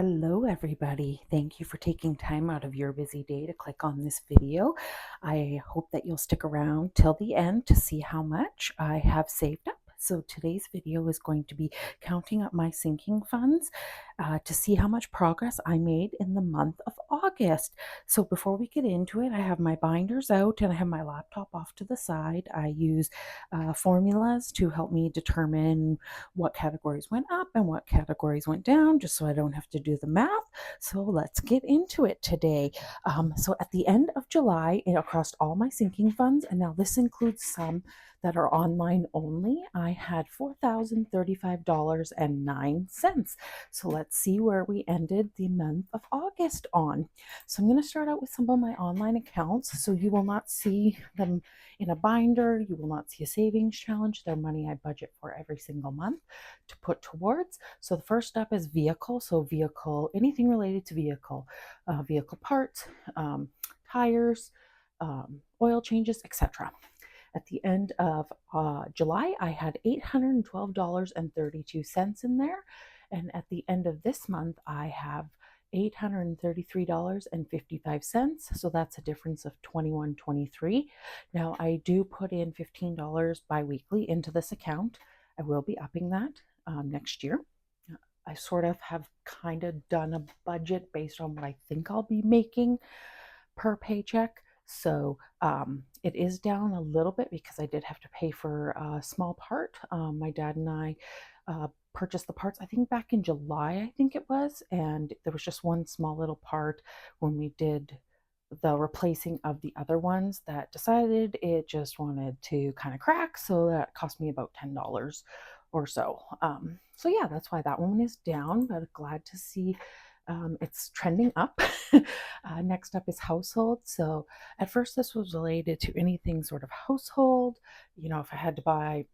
Hello, everybody. Thank you for taking time out of your busy day to click on this video. I hope that you'll stick around till the end to see how much I have saved up. So today's video is going to be counting up my sinking funds to see how much progress I made in the month of August. So before we get into it, I have my binders out and I have my laptop off to the side. I use formulas to help me determine what categories went up and what categories went down, just so I don't have to do the math. So let's get into it today. So at the end of July, across all my sinking funds, and now this includes some that are online only, I had $4,035.09. So let's see where we ended the month of August on. So I'm going to start out with some of my online accounts. So you will not see them in a binder. You will not see a savings challenge. They're money I budget for every single month to put towards. So the first up is vehicle. So vehicle, anything related to vehicle, vehicle parts, tires, oil changes, etc. At the end of July, I had $812.32 in there. And at the end of this month, I have $833.55. So that's a difference of $21.23. Now, I do put in $15 biweekly into this account. I will be upping that next year. I sort of have kind of done a budget based on what I think I'll be making per paycheck. So it is down a little bit because I did have to pay for a small part. My dad and I purchased the parts, I think back in July, I think it was, and there was just one small little part when we did the replacing of the other ones that decided it just wanted to kind of crack. So that cost me about $10 or so. So yeah, that's why that one is down, but glad to see it's trending up. Next up is household. So at first this was related to anything sort of household. If I had to buy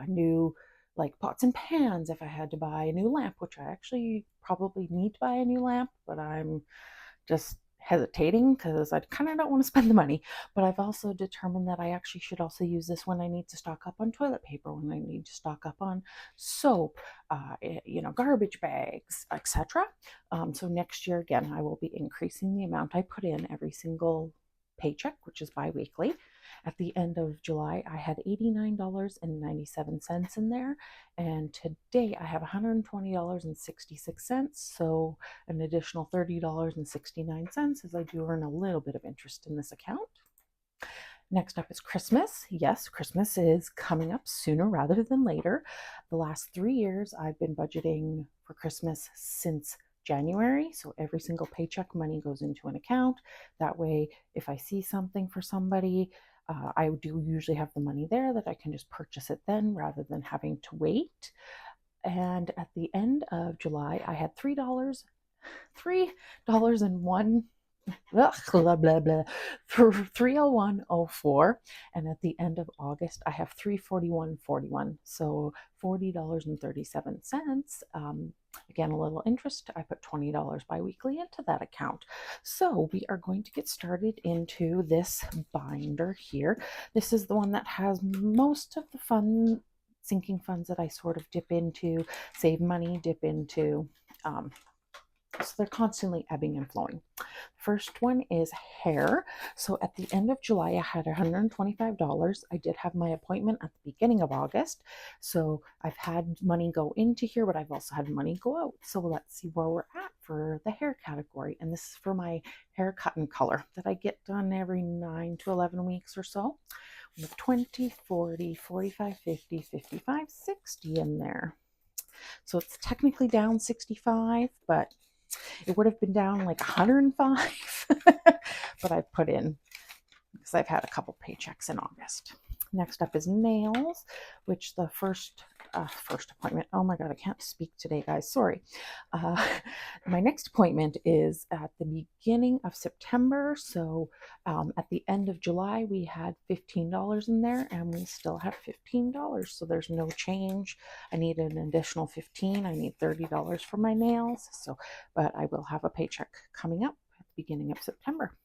new like pots and pans, if I had to buy a new lamp, which I actually probably need to buy a new lamp, but I'm just hesitating because I kind of don't want to spend the money. But I've also determined that I actually should also use this when I need to stock up on toilet paper, when I need to stock up on soap, garbage bags, etc. So next year, again, I will be increasing the amount I put in every single paycheck, which is bi-weekly. At the end of July, I had $89.97 in there, and today I have $120.66. So an additional $30.69 as I do earn a little bit of interest in this account. Next up is Christmas. Yes, Christmas is coming up sooner rather than later. The last 3 years, I've been budgeting for Christmas since January. So every single paycheck money goes into an account. That way, if I see something for somebody, I do usually have the money there that I can just purchase it then rather than having to wait. And at the end of July, I had $3.01 blah blah blah for 301.04, and at the end of August I have 341.41, so $40.37. Again, a little interest. I put $20 biweekly into that account. So we are going to get started into this binder here. This is the one that has most of the sinking funds that I sort of dip into, save money, dip into. So they're constantly ebbing and flowing. First one is hair. So at the end of July, I had $125. I did have my appointment at the beginning of August. So I've had money go into here, but I've also had money go out. So let's see where we're at for the hair category. And this is for my hair cut and color that I get done every 9 to 11 weeks or so. We have 20, 40, 45, 50, 55, 60 in there. So it's technically down 65, but it would have been down like 105, but I put in because I've had a couple paychecks in August. Next up is nails, which the first appointment. Oh my God, I can't speak today, guys. Sorry. My next appointment is at the beginning of September. So at the end of July, we had $15 in there, and we still have $15. So there's no change. I need an additional $15. I need $30 for my nails. But I will have a paycheck coming up beginning of September.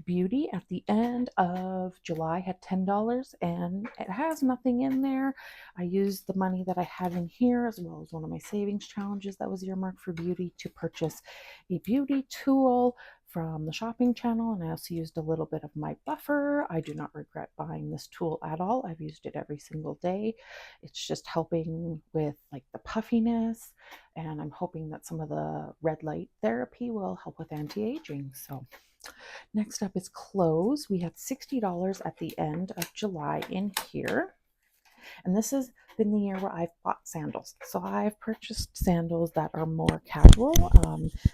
Beauty at the end of July had $10 and it has nothing in there. I used the money that I had in here as well as one of my savings challenges that was earmarked for beauty to purchase a beauty tool from the shopping channel, and I also used a little bit of my buffer. I do not regret buying this tool at all. I've used it every single day. It's just helping with like the puffiness, and I'm hoping that some of the red light therapy will help with anti-aging. So next up is clothes. We had $60 at the end of July in here. And this has been the year where I've bought sandals. So I've purchased sandals that are more casual,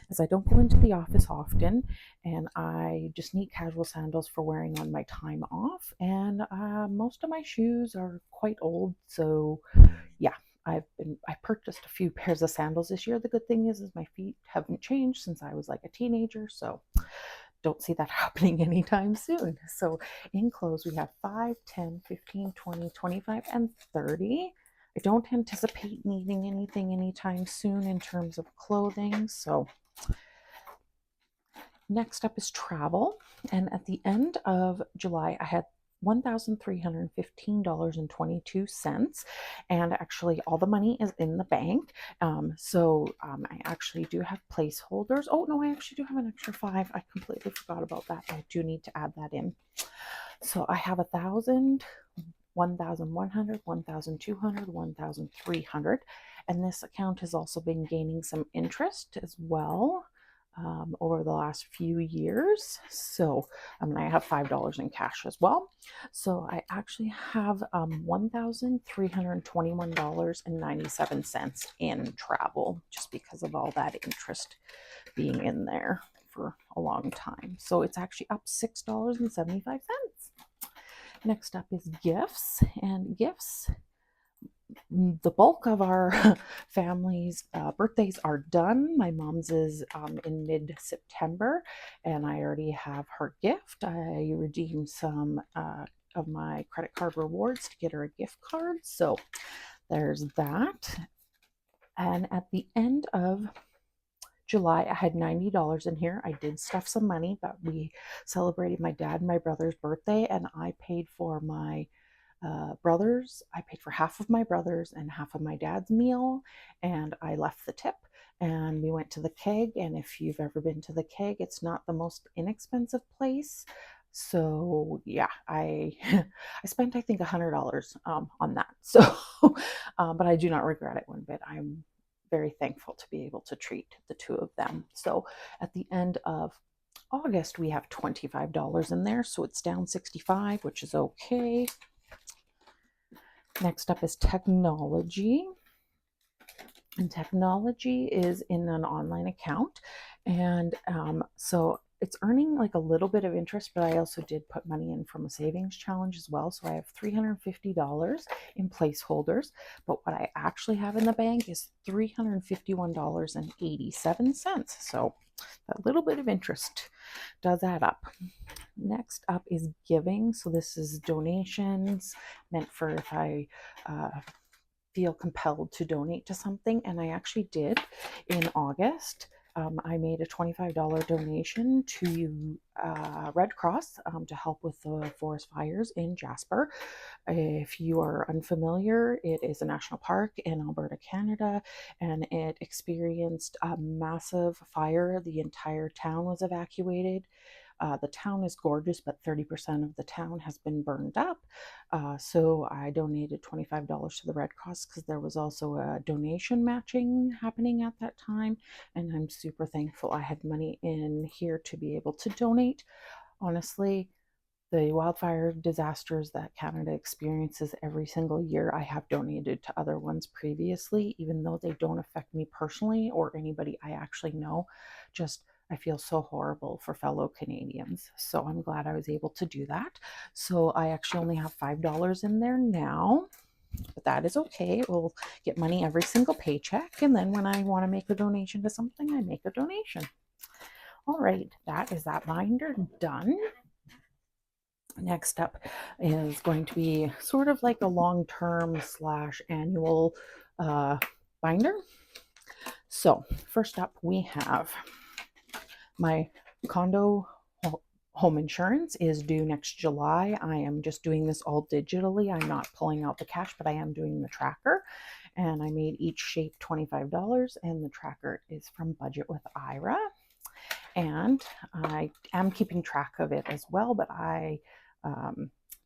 as I don't go into the office often, and I just need casual sandals for wearing on my time off. And most of my shoes are quite old, so yeah. I purchased a few pairs of sandals this year. The good thing is my feet haven't changed since I was like a teenager, so don't see that happening anytime soon. So in clothes, we have 5, 10, 15, 20, 25, and 30. I don't anticipate needing anything anytime soon in terms of clothing. So next up is travel. And at the end of July, I had $1,315.22. And actually, all the money is in the bank. I actually do have placeholders. Oh, no, I actually do have an extra 5. I completely forgot about that. I do need to add that in. So I have 1,000, 1,100, 1,200, 1,300. And this account has also been gaining some interest as well. Over the last few years. So I have $5 in cash as well. So I actually have $1,321.97 in travel just because of all that interest being in there for a long time. So it's actually up $6.75. Next up is gifts, and gifts, the bulk of our family's birthdays are done. My mom's is in mid-September, and I already have her gift. I redeemed some of my credit card rewards to get her a gift card. So there's that. And at the end of July, I had $90 in here. I did stuff some money, but we celebrated my dad and my brother's birthday, and I paid for my brothers. I paid for half of my brothers and half of my dad's meal, and I left the tip. And we went to the Keg, and if you've ever been to the Keg, it's not the most inexpensive place. So yeah, I I spent I think $100 on that. So, but I do not regret it one bit. I'm very thankful to be able to treat the two of them. So at the end of August, we have $25 in there, so it's down 65, which is okay. Next up is technology. And technology is in an online account. And so it's earning like a little bit of interest, but I also did put money in from a savings challenge as well. So I have $350 in placeholders. But what I actually have in the bank is $351.87. So a little bit of interest does add up. Next up is giving. So this is donations meant for if I feel compelled to donate to something. And I actually did in August. I made a $25 donation to Red Cross to help with the forest fires in Jasper. If you are unfamiliar, it is a national park in Alberta, Canada, and it experienced a massive fire. The entire town was evacuated. The town is gorgeous, but 30% of the town has been burned up. So I donated $25 to the Red Cross because there was also a donation matching happening at that time. And I'm super thankful I had money in here to be able to donate. Honestly, the wildfire disasters that Canada experiences every single year, I have donated to other ones previously, even though they don't affect me personally or anybody I actually know. Just I feel so horrible for fellow Canadians. So I'm glad I was able to do that. So I actually only have $5 in there now, but that is okay. We'll get money every single paycheck. And then when I want to make a donation to something, I make a donation. All right, that is that binder done. Next up is going to be sort of like a long-term / annual binder. So first up, we have my Condo home insurance is due next July. I am just doing this all digitally. I'm not pulling out the cash, but I am doing the tracker. And I made each shape $25, and the tracker is from Budget with Ira. And I am keeping track of it as well, but I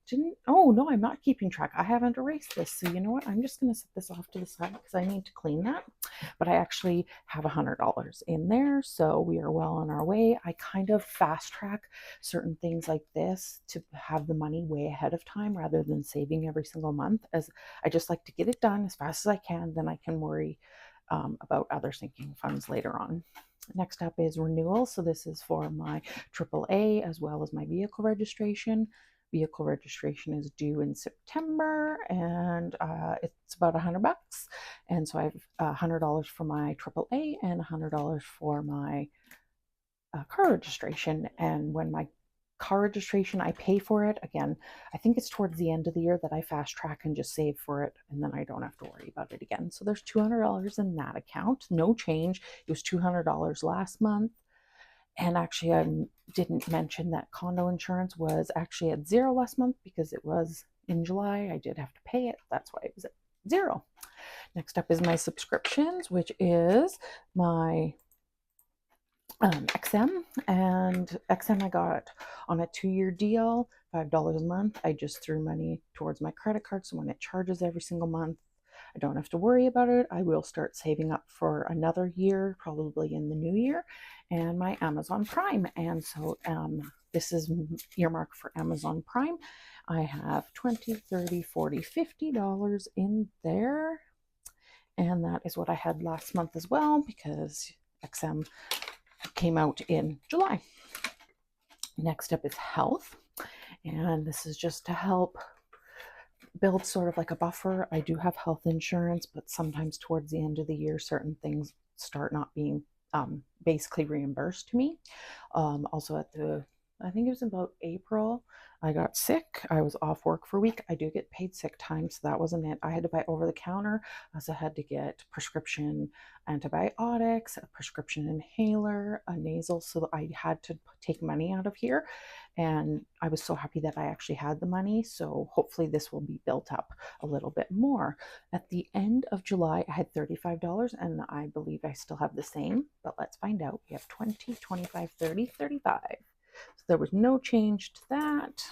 didn't, oh no, I'm not keeping track. I haven't erased this. So you know what? I'm just going to set this off to the side because I need to clean that. But I actually have $100 in there. So we are well on our way. I kind of fast track certain things like this to have the money way ahead of time rather than saving every single month, as I just like to get it done as fast as I can. Then I can worry about other sinking funds later on. Next up is renewal. So this is for my AAA as well as my vehicle registration. Vehicle registration is due in September, and it's about $100. And so I have $100 for my AAA and $100 for my car registration. And when my car registration, I pay for it again. I think it's towards the end of the year that I fast track and just save for it, and then I don't have to worry about it again. So there's $200 in that account, no change. It was $200 last month. And actually, I didn't mention that condo insurance was actually at zero last month because it was in July. I did have to pay it. That's why it was at zero. Next up is my subscriptions, which is my XM. And XM I got on a 2-year deal, $5 a month. I just threw money towards my credit card, so when it charges every single month, I don't have to worry about it. I will start saving up for another year, probably in the new year, and my Amazon Prime. And so this is earmarked for Amazon Prime. I have $20, $30, $40, $50 in there. And that is what I had last month as well, because XM came out in July. Next up is health. And this is just to help build sort of like a buffer. I do have health insurance, but sometimes towards the end of the year, certain things start not being basically reimbursed to me. Also I think it was about April, I got sick. I was off work for a week. I do get paid sick time, so that wasn't it. I had to buy over the counter. I also had to get prescription antibiotics, a prescription inhaler, a nasal. So I had to take money out of here. And I was so happy that I actually had the money. So hopefully this will be built up a little bit more. At the end of July, I had $35, and I believe I still have the same, but let's find out. We have 20, 25, 30, 35. So there was no change to that.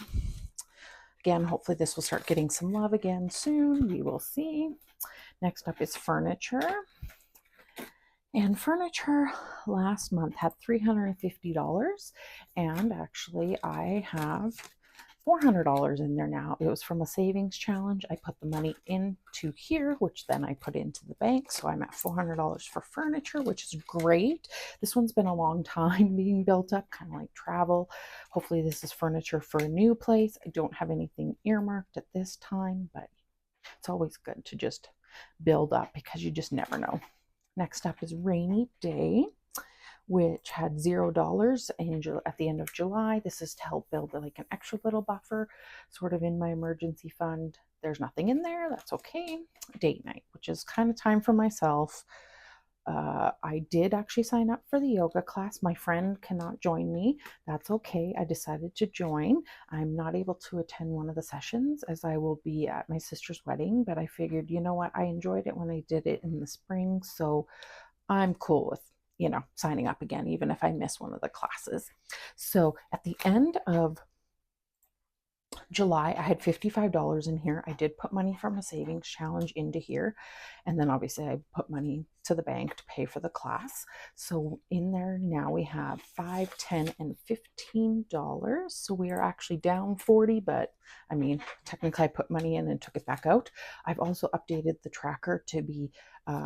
Again, hopefully this will start getting some love again soon. We will see. Next up is furniture. And furniture last month had $350, and actually I have $400 in there now. It was from a savings challenge. I put the money into here, which then I put into the bank. So I'm at $400 for furniture, which is great. This one's been a long time being built up, kind of like travel. Hopefully this is furniture for a new place. I don't have anything earmarked at this time, but it's always good to just build up because you just never know. Next up is rainy day, which had $0 at the end of July. This is to help build like an extra little buffer sort of in my emergency fund. There's nothing in there. That's okay. Date night, which is kind of time for myself. I did actually sign up for the yoga class. My friend cannot join me. That's okay. I decided to join. I'm not able to attend one of the sessions as I will be at my sister's wedding, but I figured, you know what? I enjoyed it when I did it in the spring, so I'm cool with, signing up again, even if I miss one of the classes. So at the end of July, I had $55 in here. I did put money from a savings challenge into here. And then obviously I put money to the bank to pay for the class. So in there now we have $5, $10, and $15. So we are actually down 40, but I mean, technically I put money in and took it back out. I've also updated the tracker to be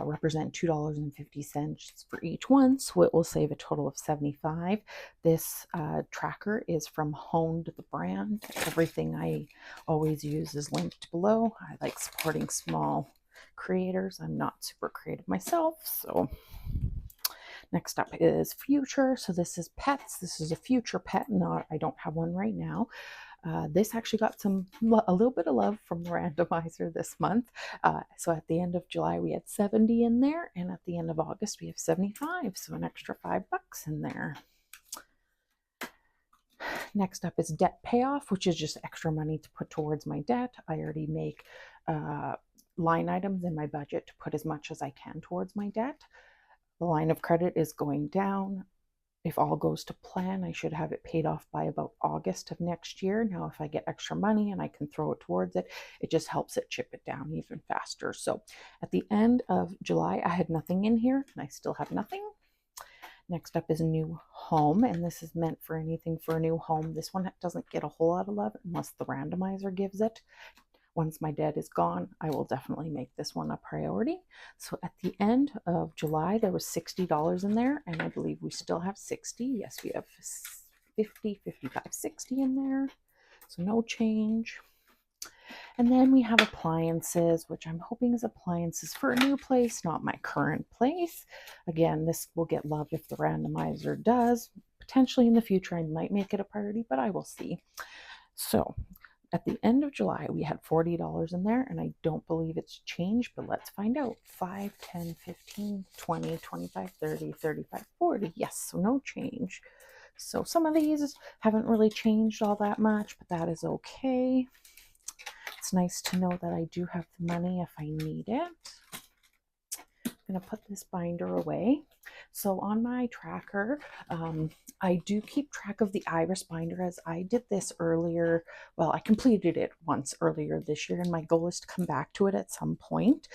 represent $2.50 for each one. So it will save a total of 75. This tracker is from Honed the brand. Everything I always use is linked below. I like supporting small creators. I'm not super creative myself, so next up is future. So this is pets. This is a future pet. I don't have one right now. This actually got a little bit of love from the randomizer this month. So at the end of July, we had 70 in there, and at the end of August, we have 75. So an extra $5 in there. Next up is debt payoff, which is just extra money to put towards my debt. I already make line items in my budget to put as much as I can towards my debt. The line of credit is going down. If all goes to plan, I should have it paid off by about August of next year. Now, if I get extra money and I can throw it towards it, it just helps it chip it down even faster. So at the end of July, I had nothing in here, and I still have nothing. Next up is a new home, and this is meant for anything for a new home. This one doesn't get a whole lot of love unless the randomizer gives it. Once my debt is gone, I will definitely make this one a priority. So at the end of July, there was $60 in there, and I believe we still have 60. Yes, we have 50, 55, 60 in there. So no change. And then we have appliances, which I'm hoping is appliances for a new place, not my current place. Again, this will get loved if the randomizer does. Potentially in the future, I might make it a priority, but I will see. So at the end of July, we had $40 in there, and I don't believe it's changed, but let's find out. 5, 10, 15, 20, 25, 30, 35, 40. Yes, so no change. So some of these haven't really changed all that much, but that is okay. It's nice to know that I do have the money if I need it. I'm going to put this binder away. So on my tracker, I do keep track of the iris binder, as I did this earlier. Well, I completed it once earlier this year, and my goal is to come back to it at some point.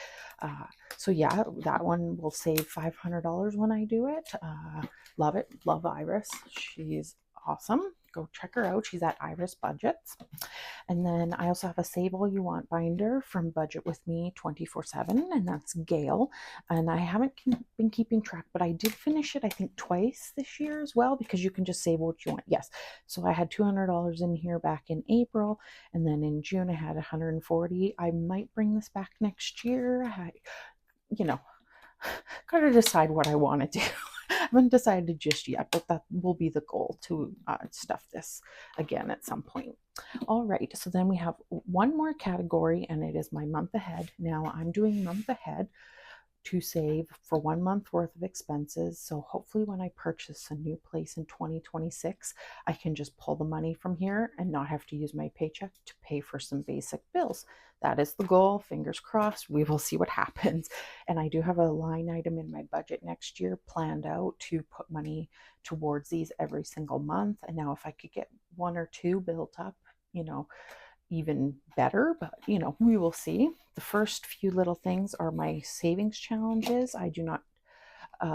So yeah, that one will save $500 when I do it. Love it. Love Iris. She's awesome. Go check her out. She's at Iris Budgets. And then I also have a Save All You Want binder from Budget With Me 24/7, and that's Gail. And I haven't been keeping track, but I did finish it, I think, twice this year as well, because you can just save what you want. Yes. So I had $200 in here back in April, and then in June I had $140. I might bring this back next year. Got to decide what I want to do. I haven't decided just yet, but that will be the goal, to stuff this again at some point. All right, so then we have one more category, and it is my month ahead. Now I'm doing month ahead to save for 1 month worth of expenses. So hopefully when I purchase a new place in 2026, I can just pull the money from here and not have to use my paycheck to pay for some basic bills. That is the goal. Fingers crossed. We will see what happens. And I do have a line item in my budget next year planned out to put money towards these every single month. And now if I could get one or two built up, even better, but we will see. The first few little things are my savings challenges. I do not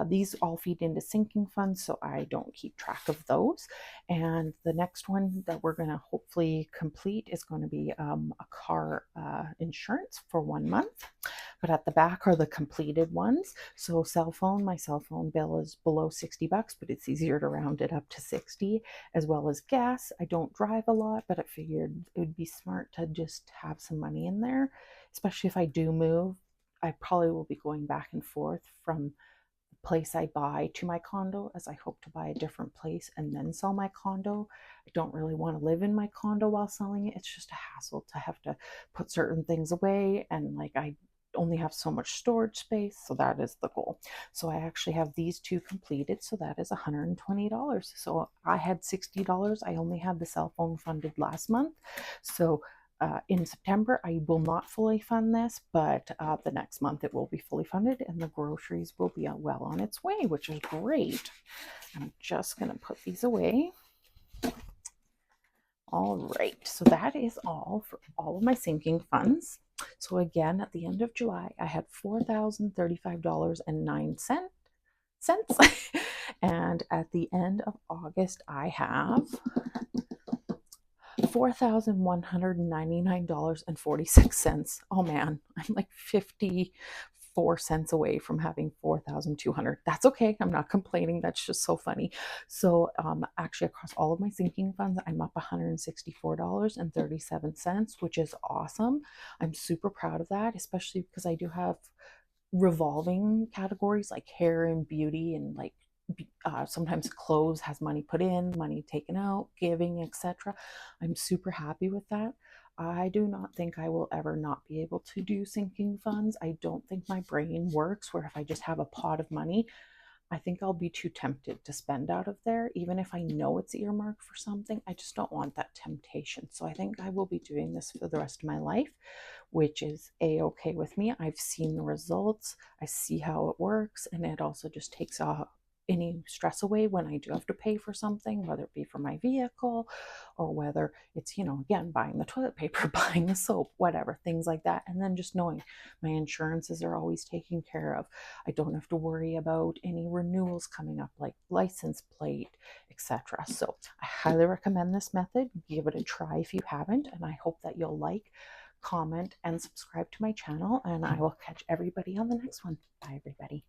these all feed into sinking funds, so I don't keep track of those. And the next one that we're going to hopefully complete is going to be a car insurance for 1 month. But at the back are the completed ones. So my cell phone bill is below $60, but it's easier to round it up to 60, as well as gas. I don't drive a lot, but I figured it would be smart to just have some money in there, especially if I do move. I probably will be going back and forth from place I buy to my condo, as I hope to buy a different place and then sell my condo. I don't really want to live in my condo while selling it. It's just a hassle to have to put certain things away, and I only have so much storage space, so that is the goal. So I actually have these two completed, so that is $120. So I had $60. I only had the cell phone funded last month. So in September, I will not fully fund this, but the next month it will be fully funded, and the groceries will be well on its way, which is great. I'm just going to put these away. All right, so that is all for all of my sinking funds. So again, at the end of July, I had $4,035.09. And at the end of August, I have $4,199.46. Oh man, I'm like 54 cents away from having 4,200. That's okay. I'm not complaining. That's just so funny. So actually across all of my sinking funds, I'm up $164.37, which is awesome. I'm super proud of that, especially because I do have revolving categories like hair and beauty, and sometimes clothes has money put in, money taken out, giving, etc. I'm super happy with that. I do not think I will ever not be able to do sinking funds. I don't think my brain works where if I just have a pot of money, I think I'll be too tempted to spend out of there, even if I know it's earmarked for something. I just don't want that temptation. So I think I will be doing this for the rest of my life, which is a-okay with me. I've seen the results, I see how it works, and it also just takes off any stress away when I do have to pay for something, whether it be for my vehicle or whether it's, again, buying the toilet paper, buying the soap, whatever, things like that. And then just knowing my insurances are always taken care of. I don't have to worry about any renewals coming up, like license plate, etc. So I highly recommend this method. Give it a try if you haven't, and I hope that you'll like, comment, and subscribe to my channel, and I will catch everybody on the next one. Bye, everybody.